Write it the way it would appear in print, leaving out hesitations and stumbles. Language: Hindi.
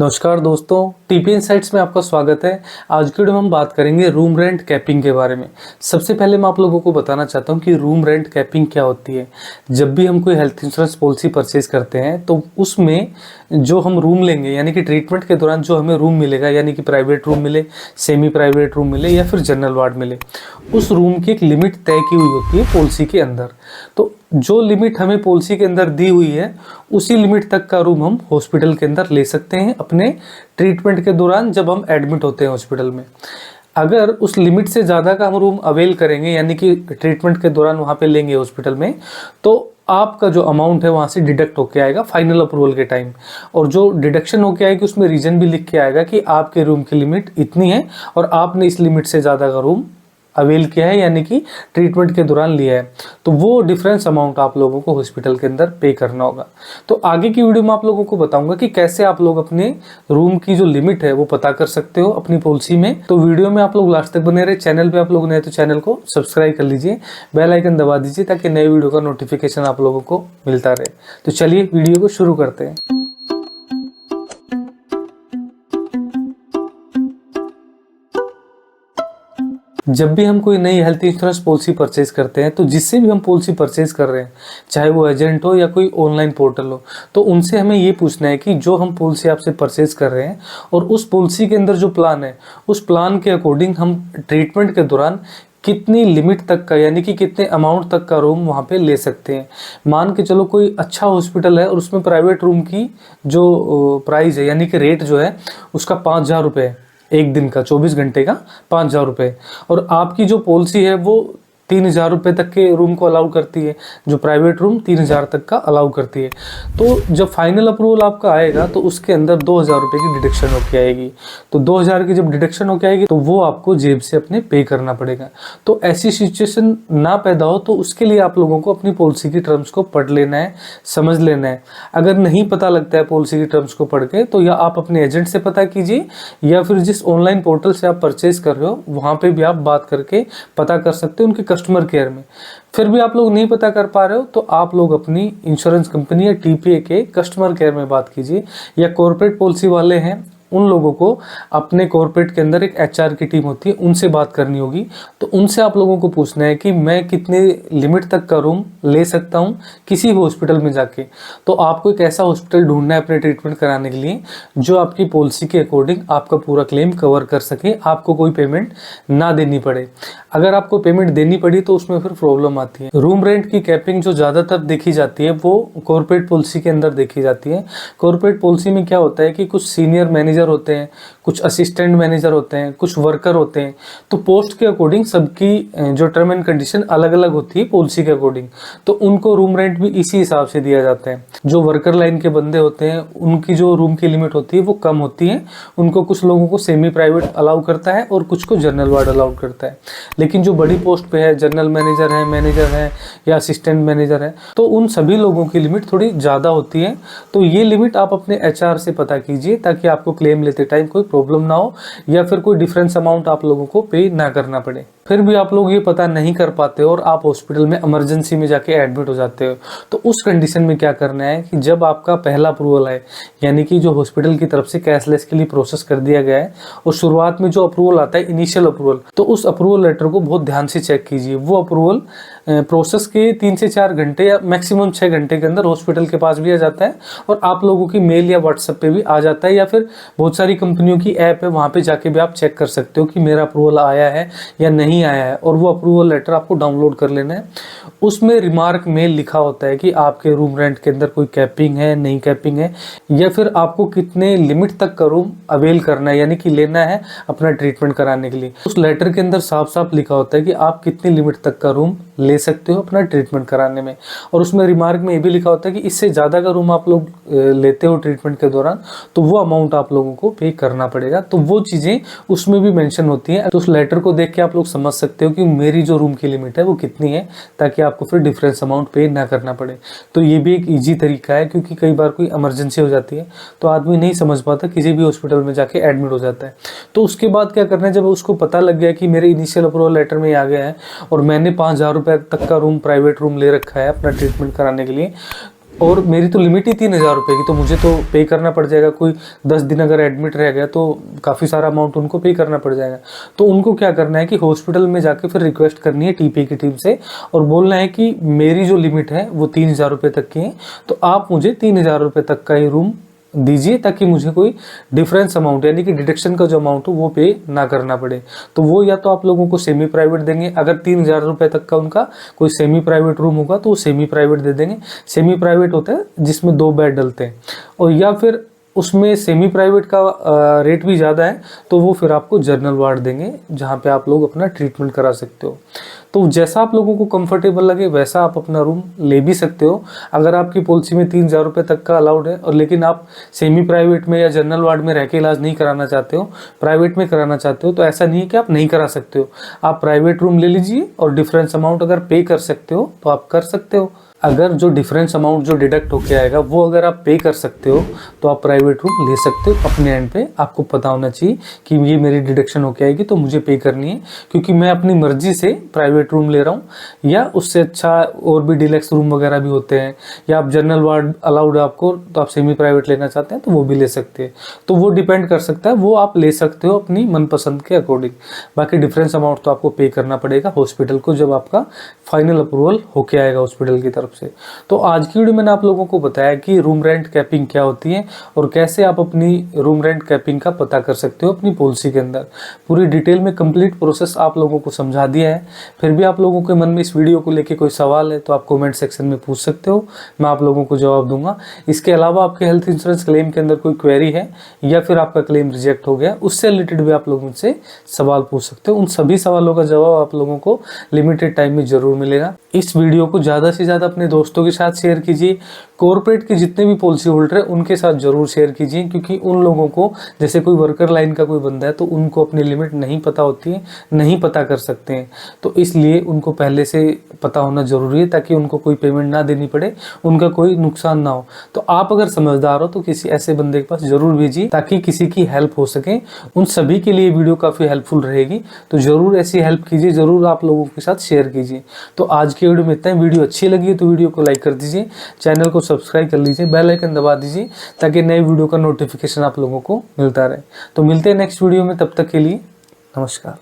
नमस्कार दोस्तों, टीपी इनसाइट्स में आपका स्वागत है। आज की वीडियो में हम बात करेंगे रूम रेंट कैपिंग के बारे में। सबसे पहले मैं आप लोगों को बताना चाहता हूं कि रूम रेंट कैपिंग क्या होती है। जब भी हम कोई हेल्थ इंश्योरेंस पॉलिसी परचेज करते हैं तो उसमें जो हम रूम लेंगे यानी कि ट्रीटमेंट के दौरान जो हमें रूम मिलेगा, यानी कि प्राइवेट रूम मिले, सेमी प्राइवेट रूम मिले या फिर जनरल वार्ड मिले, उस रूम की एक लिमिट तय की हुई होती है पॉलिसी के अंदर। तो जो लिमिट हमें पॉलिसी के अंदर दी हुई है उसी लिमिट तक का रूम हम हॉस्पिटल के अंदर ले सकते हैं अपने ट्रीटमेंट के दौरान, जब हम एडमिट होते हैं हॉस्पिटल में। अगर उस लिमिट से ज़्यादा का हम रूम अवेल करेंगे यानी कि ट्रीटमेंट के दौरान वहाँ पे लेंगे हॉस्पिटल में, तो आपका जो अमाउंट है वहाँ से डिडक्ट होके आएगा फाइनल अप्रूवल के टाइम। और जो डिडक्शन होके आएगी उसमें रीज़न भी लिख के आएगा कि आपके रूम की लिमिट इतनी है और आपने इस लिमिट से ज़्यादा का रूम अवेल किया है यानी कि ट्रीटमेंट के दौरान लिया है, तो वो डिफरेंस अमाउंट आप लोगों को हॉस्पिटल के अंदर पे करना होगा। तो आगे की वीडियो में आप लोगों को बताऊंगा कि कैसे आप लोग अपने रूम की जो लिमिट है वो पता कर सकते हो अपनी पॉलिसी में। तो वीडियो में आप लोग लास्ट तक बने रहे। चैनल पे आप लोग नए तो चैनल को सब्सक्राइब कर लीजिए, बेल आइकन दबा दीजिए ताकि नए वीडियो का नोटिफिकेशन आप लोगों को मिलता रहे। तो चलिए वीडियो को शुरू करते हैं। जब भी हम कोई नई हेल्थ इंश्योरेंस पॉलिसी परचेज करते हैं तो जिससे भी हम पॉलिसी परचेज कर रहे हैं, चाहे वो एजेंट हो या कोई ऑनलाइन पोर्टल हो, तो उनसे हमें ये पूछना है कि जो हम पॉलिसी आपसे परचेज कर रहे हैं और उस पॉलिसी के अंदर जो प्लान है उस प्लान के अकॉर्डिंग हम ट्रीटमेंट के दौरान कितनी लिमिट तक का यानी कि कितने अमाउंट तक का रूम वहाँ पे ले सकते हैं। मान के चलो कोई अच्छा हॉस्पिटल है और उसमें प्राइवेट रूम की जो प्राइस है यानी कि रेट जो है उसका 5,000 रुपये है, एक दिन का 24 घंटे का 5,000 रुपये, और आपकी जो पॉलिसी है वो 3,000 रुपये तक के रूम को अलाउ करती है, जो प्राइवेट रूम 3,000 तक का अलाउ करती है। तो जब फाइनल अप्रूवल आपका आएगा तो उसके अंदर 2,000 रुपये की डिडक्शन होके आएगी। तो 2,000 की जब डिडक्शन होके आएगी तो वो आपको जेब से अपने पे करना पड़ेगा। तो ऐसी सिचुएशन ना पैदा हो तो उसके लिए आप लोगों को अपनी पॉलिसी की टर्म्स को पढ़ लेना है, समझ लेना है। अगर नहीं पता लगता है पॉलिसी की टर्म्स को पढ़ के, तो या आप अपने एजेंट से पता कीजिए या फिर जिस ऑनलाइन पोर्टल से आप परचेज कर रहे हो वहाँ पे भी आप बात करके पता कर सकते हो उनके कस्टमर केयर में। फिर भी आप लोग नहीं पता कर पा रहे हो तो आप लोग अपनी इंश्योरेंस कंपनी या टीपीए के कस्टमर केयर में बात कीजिए, या कॉर्पोरेट पॉलिसी वाले हैं उन लोगों को अपने कॉर्पोरेट के अंदर एक एचआर की टीम होती है उनसे बात करनी होगी। तो उनसे आप लोगों को पूछना है कि मैं कितने लिमिट तक का रूम ले सकता हूँ किसी भी हॉस्पिटल में जाके। तो आपको एक ऐसा हॉस्पिटल ढूंढना है अपने ट्रीटमेंट कराने के लिए जो आपकी पॉलिसी के अकॉर्डिंग आपका पूरा क्लेम कवर कर सके, आपको कोई पेमेंट ना देनी पड़े। अगर आपको पेमेंट देनी पड़ी तो उसमें फिर प्रॉब्लम आती है। रूम रेंट की कैपिंग जो ज़्यादातर देखी जाती है वो कॉर्पोरेट पॉलिसी के अंदर देखी जाती है। कॉर्पोरेट पॉलिसी में क्या होता है कि कुछ सीनियर मैनेजर होते हैं, कुछ असिस्टेंट मैनेजर होते हैं, कुछ वर्कर होते हैं। तो पोस्ट के अकॉर्डिंग सबकी जो टर्म एंड कंडीशन अलग अलग होती है पॉलिसी के अकॉर्डिंग, तो उनको रूम रेंट भी इसी हिसाब से दिया जाता है। जो वर्कर लाइन के बंदे होते हैं उनकी जो रूम की लिमिट होती है वो कम होती है, उनको कुछ लोगों को सेमी प्राइवेट अलाउ करता है और कुछ को जनरल वार्ड अलाउ करता है। लेकिन जो बड़ी पोस्ट पे है, जनरल मैनेजर है या असिस्टेंट मैनेजर है, तो उन सभी लोगों की लिमिट थोड़ी ज़्यादा होती है। तो ये लिमिट आप अपने एचआर से पता कीजिए ताकि आपको क्लेम लेते टाइम कोई प्रॉब्लम ना हो या फिर कोई डिफरेंस अमाउंट आप लोगों को पे ना करना पड़े। फिर भी आप लोग ये पता नहीं कर पाते हो और आप हॉस्पिटल में इमरजेंसी में जाके एडमिट हो जाते हो, तो उस कंडीशन में क्या करना है कि जब आपका पहला अप्रूवल है यानी कि जो हॉस्पिटल की तरफ से कैशलेस के लिए प्रोसेस कर दिया गया है और शुरुआत में जो अप्रूवल आता है इनिशियल अप्रूवल, तो उस अप्रूवल लेटर को बहुत ध्यान से चेक कीजिए। वो अप्रूवल प्रोसेस के 3 से 4 घंटे या मैक्सिमम 6 घंटे के अंदर हॉस्पिटल के पास भी आ जाता है और आप लोगों की मेल या व्हाट्सएप पे भी आ जाता है, या फिर बहुत सारी कंपनियों की ऐप है वहाँ पे जाके भी आप चेक कर सकते हो कि मेरा अप्रूवल आया है या नहीं आया है, और वो अप्रूवल लेटर आपको डाउनलोड कर लेना है। उसमें रिमार्क में लिखा होता है कि आपके रूम रेंट के अंदर कोई कैपिंग है, नहीं कैपिंग है, या फिर आपको कितने लिमिट तक का रूम अवेल करना है यानी कि लेना है अपना ट्रीटमेंट कराने के लिए। उस लेटर के अंदर साफ साफ लिखा होता है कि आप कितनी लिमिट तक का रूम ले सकते हो अपना ट्रीटमेंट कराने में। और उसमें रिमार्क में ये भी लिखा होता है कि इससे ज़्यादा का रूम आप लोग लेते हो ट्रीटमेंट के दौरान तो वो अमाउंट आप लोगों को पे करना पड़ेगा। तो वो चीज़ें उसमें भी मेंशन होती हैं। तो उस लेटर को देख के आप लोग समझ सकते हो कि मेरी जो रूम की लिमिट है वो कितनी है, ताकि आपको फिर डिफरेंस अमाउंट पे ना करना पड़े। तो ये भी एक ईजी तरीका है, क्योंकि कई बार कोई इमरजेंसी हो जाती है तो आदमी नहीं समझ पाता, किसी भी हॉस्पिटल में जाके एडमिट हो जाता है। तो उसके बाद क्या करना है, जब उसको पता लग गया कि मेरे इनिशियल अप्रूवल लेटर में आ गया है और मैंने 5,000 रुपये तक का रूम प्राइवेट रूम ले रखा है अपना ट्रीटमेंट कराने के लिए, और मेरी तो लिमिट ही 3,000 रुपये की, तो मुझे तो पे करना पड़ जाएगा। कोई 10 दिन अगर एडमिट रह गया तो काफ़ी सारा अमाउंट उनको पे करना पड़ जाएगा। तो उनको क्या करना है कि हॉस्पिटल में जाके फिर रिक्वेस्ट करनी है टीपी की टीम से और बोलना है कि मेरी जो लिमिट है वो 3,000 रुपये तक की है, तो आप मुझे 3,000 रुपये तक का ही रूम दीजिए, ताकि मुझे कोई डिफरेंस अमाउंट यानी कि डिडक्शन का जो अमाउंट हो वो पे ना करना पड़े। तो वो या तो आप लोगों को सेमी प्राइवेट देंगे, अगर 3,000 रुपये तक का उनका कोई सेमी प्राइवेट रूम होगा तो वो सेमी प्राइवेट दे देंगे। सेमी प्राइवेट होता है जिसमें 2 बेड डलते हैं, और या फिर उसमें सेमी प्राइवेट का रेट भी ज़्यादा है तो वो फिर आपको जनरल वार्ड देंगे जहाँ पे आप लोग अपना ट्रीटमेंट करा सकते हो। तो जैसा आप लोगों को कंफर्टेबल लगे वैसा आप अपना रूम ले भी सकते हो। अगर आपकी पॉलिसी में 3,000 रुपये तक का अलाउड है और लेकिन आप सेमी प्राइवेट में या जनरल वार्ड में रह के इलाज नहीं कराना चाहते हो, प्राइवेट में कराना चाहते हो, तो ऐसा नहीं है कि आप नहीं करा सकते हो। आप प्राइवेट रूम ले लीजिए और डिफरेंस अमाउंट अगर पे कर सकते हो तो आप कर सकते हो। अगर जो डिफरेंस अमाउंट जो डिडक्ट होके आएगा वो अगर आप पे कर सकते हो तो आप प्राइवेट रूम ले सकते हो अपने एंड पे। आपको पता होना चाहिए कि ये मेरी डिडक्शन होके आएगी तो मुझे पे करनी है, क्योंकि मैं अपनी मर्जी से प्राइवेट रूम ले रहा हूँ, या उससे अच्छा और भी डिलक्स रूम वगैरह भी होते हैं, या आप जनरल वार्ड अलाउड है आपको तो आप सेमी प्राइवेट लेना चाहते हैं तो वो भी ले सकते हैं। तो वो डिपेंड कर सकता है, वो आप ले सकते हो अपनी मनपसंद के अकॉर्डिंग। बाकी डिफरेंस अमाउंट तो आपको पे करना पड़ेगा हॉस्पिटल को जब आपका फाइनल अप्रूवल होके आएगा हॉस्पिटल की तरफ से। तो आज की वीडियो मैंने आप लोगों को बताया कि रूम रेंट कैपिंग क्या होती है और कैसे आप अपनी रूम रेंट कैपिंग का पता कर सकते हो अपनी पॉलिसी के अंदर। पूरी डिटेल में कंप्लीट प्रोसेस आप लोगों को समझा दिया है। फिर भी आप लोगों के मन में इस वीडियो को लेके कोई सवाल है तो आप कमेंट सेक्शन में पूछ सकते हो, मैं आप लोगों को जवाब दूंगा। इसके अलावा आपके हेल्थ इंश्योरेंस क्लेम के अंदर कोई क्वेरी है या फिर आपका क्लेम रिजेक्ट हो गया, उससे रिलेटेड भी आप लोग मुझसे सवाल पूछ सकते हो। उन सभी सवालों का जवाब आप लोगों को लिमिटेड टाइम में जरूर मिलेगा। इस वीडियो को ज़्यादा से ज़्यादा अपने दोस्तों के साथ शेयर कीजिए। कॉर्पोरेट के जितने भी पॉलिसी होल्डर है उनके साथ जरूर शेयर कीजिए, क्योंकि उन लोगों को जैसे कोई वर्कर लाइन का कोई बंदा है तो उनको अपनी लिमिट नहीं पता होती है, नहीं पता कर सकते हैं, तो इसलिए उनको पहले से पता होना जरूरी है ताकि उनको कोई पेमेंट ना देनी पड़े, उनका कोई नुकसान ना हो। तो आप अगर समझदार हो तो किसी ऐसे बंदे के पास जरूर भेजिए ताकि किसी की हेल्प हो सके। उन सभी के लिए वीडियो काफ़ी हेल्पफुल रहेगी, तो जरूर ऐसी हेल्प कीजिए, जरूर आप लोगों के साथ शेयर कीजिए। तो आज की वीडियो में इतना ही। वीडियो अच्छी लगी है तो वीडियो को लाइक कर दीजिए, चैनल को सब्सक्राइब कर लीजिए, बेल आइकन दबा दीजिए ताकि नए वीडियो का नोटिफिकेशन आप लोगों को मिलता रहे। तो मिलते हैं नेक्स्ट वीडियो में, तब तक के लिए नमस्कार।